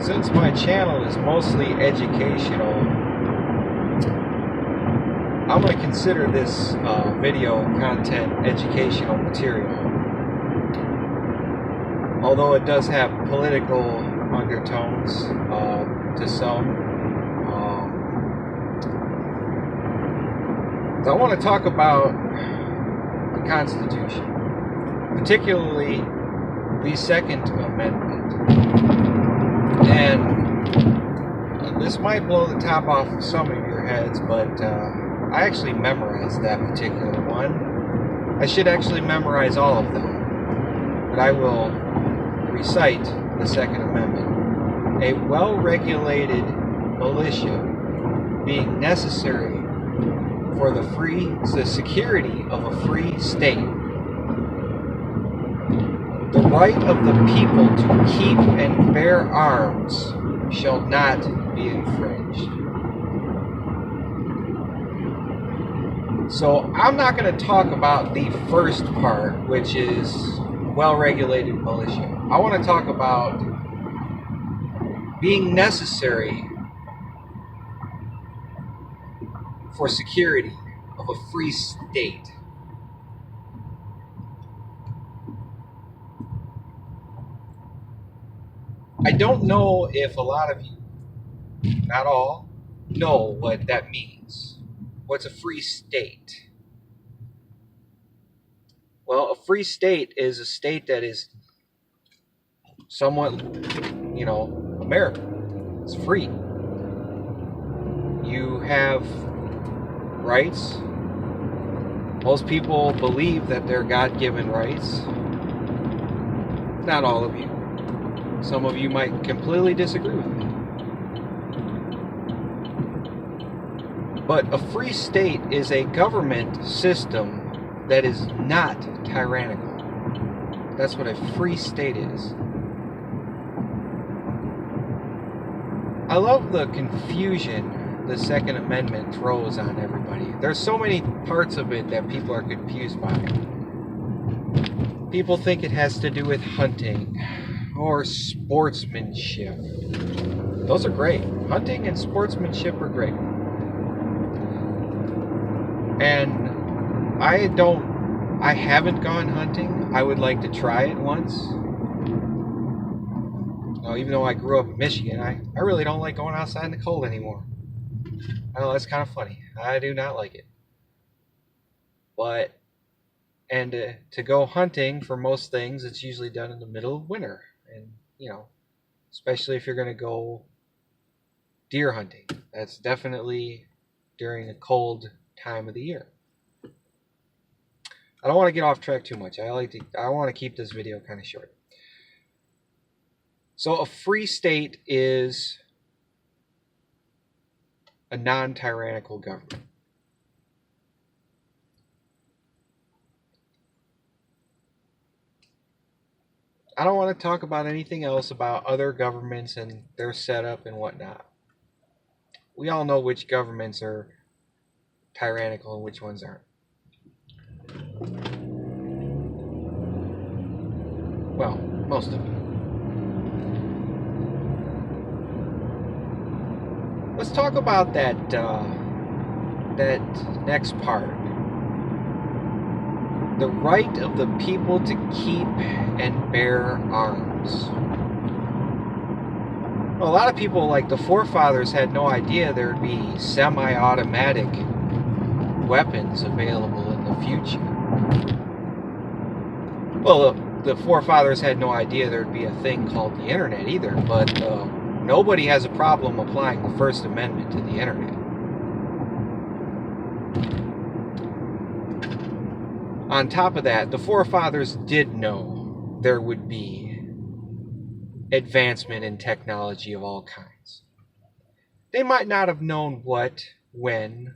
Since my channel is mostly educational, I'm going to consider this video content educational material. Although it does have political undertones to some. I want to talk about the Constitution, particularly the Second Amendment. And this might blow the top off of some of your heads, but I actually memorized that particular one. I should actually memorize all of them, but I will recite the Second Amendment. A well-regulated militia being necessary for the security of a free state. The right of the people to keep and bear arms shall not be infringed. So I'm not going to talk about the first part, which is well-regulated militia. I want to talk about being necessary for security of a free state. I don't know if a lot of you, not all, know what that means. What's a free state? Well, a free state is a state that is somewhat, America. It's free. You have rights. Most people believe that they're God-given rights. Not all of you. Some of you might completely disagree with me. But a free state is a government system that is not tyrannical. That's what a free state is. I love the confusion the Second Amendment throws on everybody. There's so many parts of it that people are confused by. People think it has to do with hunting or sportsmanship. Those are great. Hunting and sportsmanship are great. And I haven't gone hunting. I would like to try it once. Even though I grew up in Michigan, I really don't like going outside in the cold anymore. I know that's kind of funny. I do not like it. And to go hunting for most things, it's usually done in the middle of winter. And, especially if you're going to go deer hunting. That's definitely during a cold time of the year. I don't want to get off track too much. I want to keep this video kind of short. So a free state is a non-tyrannical government. I don't want to talk about anything else about other governments and their setup and whatnot. We all know which governments are tyrannical and which ones aren't. Well, most of them. Let's talk about that next part. The right of the people to keep and bear arms. Well, a lot of people, like the forefathers, had no idea there would be semi-automatic weapons available in the future. Well, the forefathers had no idea there would be a thing called the internet either, but nobody has a problem applying the First Amendment to the internet. On top of that, the forefathers did know there would be advancement in technology of all kinds. They might not have known what, when.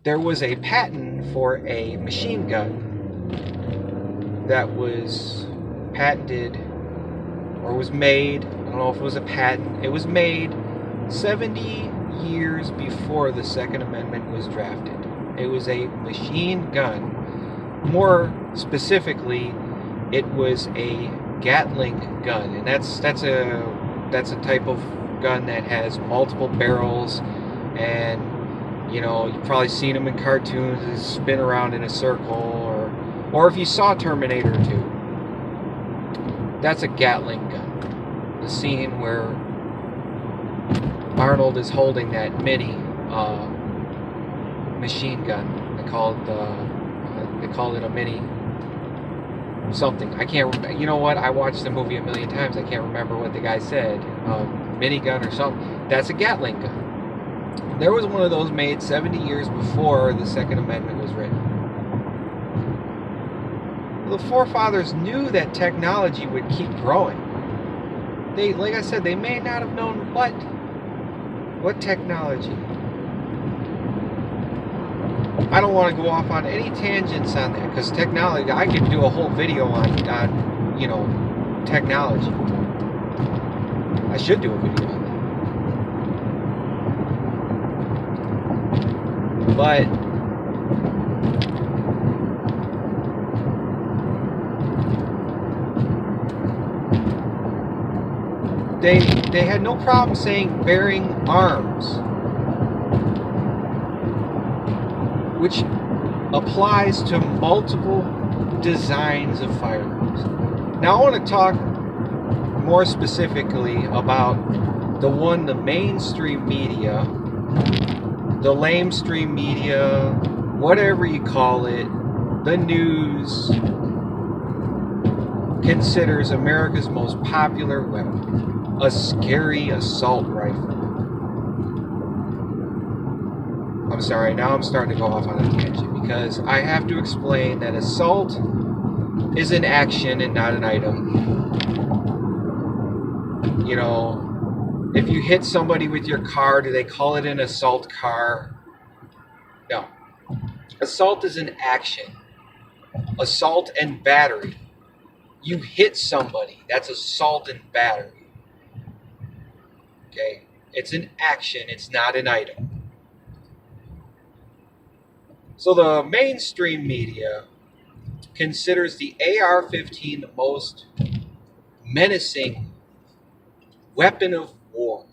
There was a patent for a machine gun that was patented or was made. I don't know if it was a patent. It was made 70 years before the Second Amendment was drafted. It was a machine gun. More specifically, it was a Gatling gun, and that's a type of gun that has multiple barrels, and you know, you've probably seen them in cartoons. They spin around in a circle, or if you saw Terminator 2, that's a Gatling gun. The scene where Arnold is holding that mini machine gun. They call it a mini something. I can't. You know what? I watched the movie a million times. I can't remember what the guy said. Minigun or something. That's a Gatling gun. There was one of those made 70 years before the Second Amendment was written. The forefathers knew that technology would keep growing. They, like I said, they may not have known what technology. I don't want to go off on any tangents on that, because technology, I could do a whole video on you know, technology. I should do a video on that. But they had no problem saying bearing arms, which applies to multiple designs of firearms. Now I want to talk more specifically about the mainstream media, the lamestream media, whatever you call it, the news, considers America's most popular weapon a scary assault rifle. I'm sorry, now I'm starting to go off on a tangent, because I have to explain that assault is an action and not an item. You know, if you hit somebody with your car, do they call it an assault car? No. Assault is an action. Assault and battery. You hit somebody, that's assault and battery. Okay? It's an action, it's not an item. So the mainstream media considers the AR-15 the most menacing weapon of war.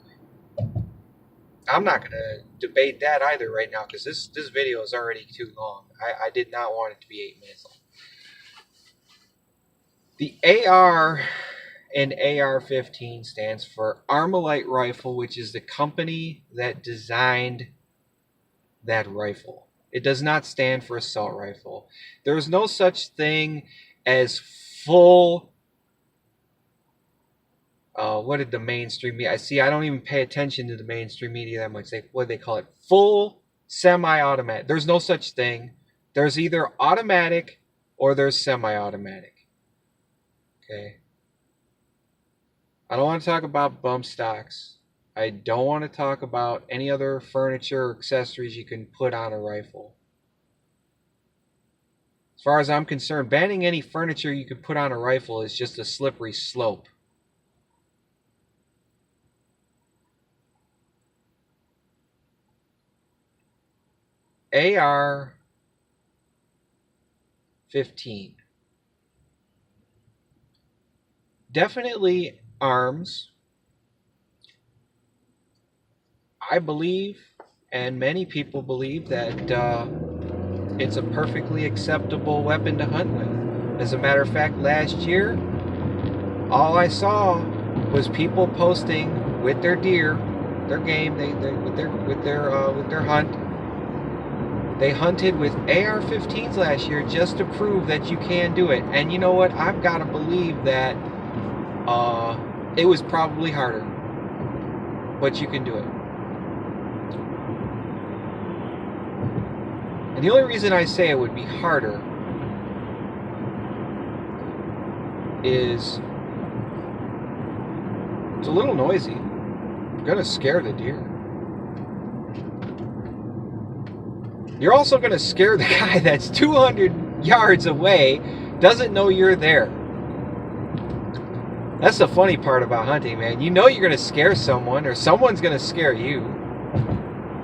I'm not going to debate that either right now, because this video is already too long. I did not want it to be 8 minutes long. The AR in AR-15 stands for Armalite Rifle, which is the company that designed that rifle. It does not stand for assault rifle. There is no such thing as full... what did the mainstream media... I don't even pay attention to the mainstream media that much. What do they call it? Full semi-automatic. There's no such thing. There's either automatic or there's semi-automatic. Okay? I don't want to talk about bump stocks. I don't want to talk about any other furniture or accessories you can put on a rifle. As far as I'm concerned, banning any furniture you can put on a rifle is just a slippery slope. AR-15. Definitely arms. I believe, and many people believe, that it's a perfectly acceptable weapon to hunt with. As a matter of fact, last year, all I saw was people posting with their deer, their game, with their hunt. They hunted with AR-15s last year just to prove that you can do it. And you know what? I've got to believe that it was probably harder, but you can do it. And the only reason I say it would be harder is it's a little noisy. You're going to scare the deer. You're also going to scare the guy that's 200 yards away, doesn't know you're there. That's the funny part about hunting, man. You know you're going to scare someone, or someone's going to scare you.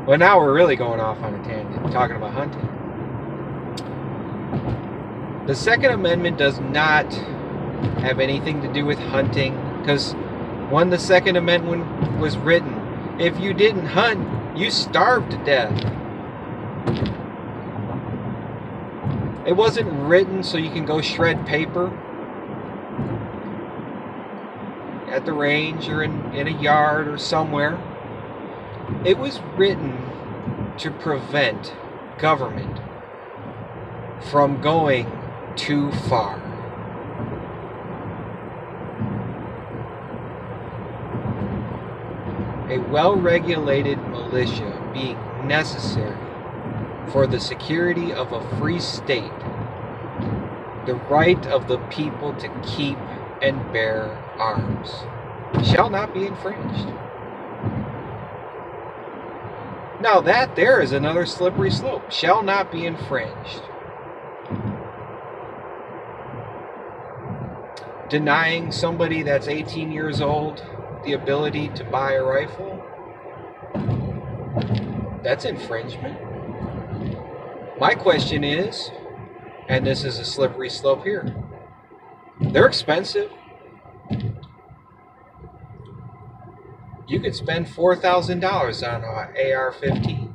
Well, now we're really going off on a tangent, talking about hunting. The Second Amendment does not have anything to do with hunting, because when the Second Amendment was written, if you didn't hunt, you starved to death. It wasn't written so you can go shred paper at the range or in a yard or somewhere. It was written to prevent government from going too far. A well-regulated militia being necessary for the security of a free state, the right of the people to keep and bear arms, shall not be infringed. Now that there is another slippery slope. Shall not be infringed. Denying somebody that's 18 years old the ability to buy a rifle, that's infringement. My question is, and this is a slippery slope here, they're expensive. You could spend $4,000 on an AR-15.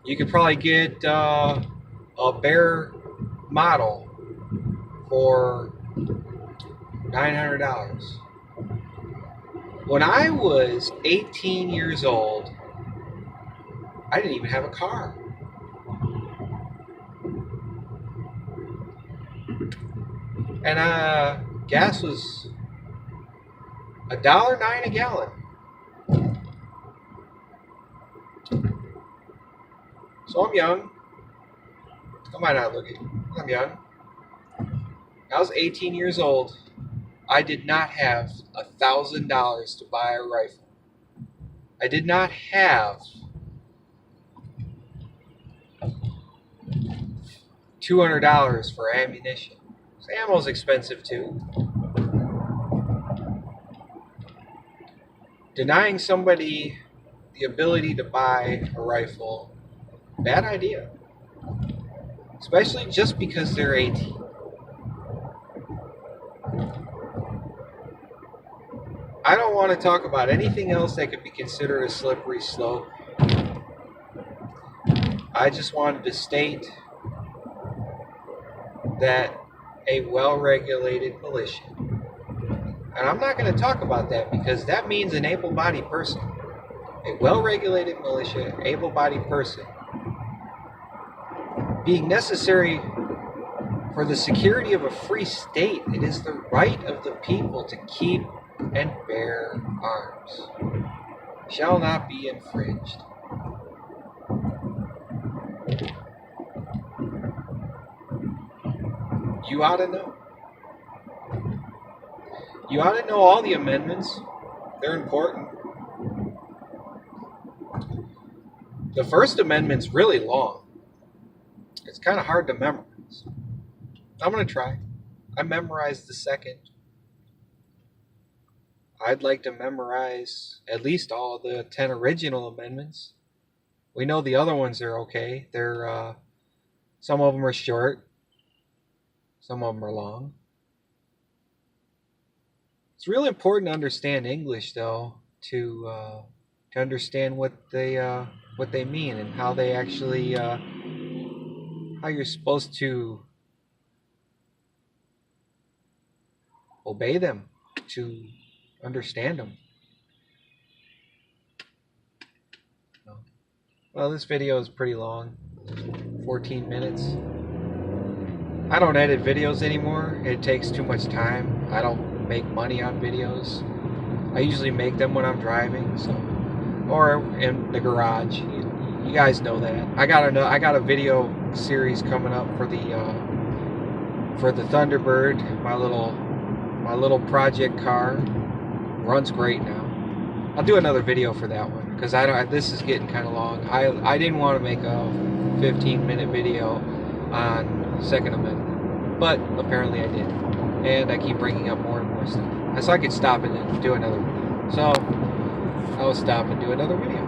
You could probably get a bare model for $900. When I was 18 years old, I didn't even have a car. And gas was $1.09 a gallon. So I'm young. I might not look it. I'm young. I was 18 years old. I did not have $1,000 to buy a rifle. I did not have $200 for ammunition. So ammo's expensive too. Denying somebody the ability to buy a rifle, bad idea. Especially just because they're 18. I don't want to talk about anything else that could be considered a slippery slope. I just wanted to state that a well-regulated militia, and I'm not going to talk about that because that means an able-bodied person. A well-regulated militia, able-bodied person, being necessary for the security of a free state. It is the right of the people to keep and bear arms. Shall not be infringed. You ought to know. You ought to know all the amendments. They're important. The First Amendment's really long. It's kind of hard to memorize. I'm going to try. I memorized the Second. I'd like to memorize at least all the 10 original amendments. We know the other ones are okay. They're some of them are short. Some of them are long. It's really important to understand English, though, to understand what they mean and how they actually how you're supposed to obey them, to understand them. Well, this video is pretty long, 14 minutes. I don't edit videos anymore. It takes too much time. I don't make money on videos. I usually make them when I'm driving, so, or in the garage. You guys know that. I got a video series coming up for the Thunderbird, my little project car. Runs great now. I'll do another video for that one because this is getting kind of long. I didn't want to make a 15-minute video on Second Amendment, but apparently I did, and I keep bringing up more and more stuff. So I could stop and then do another video. So I'll stop and do another video.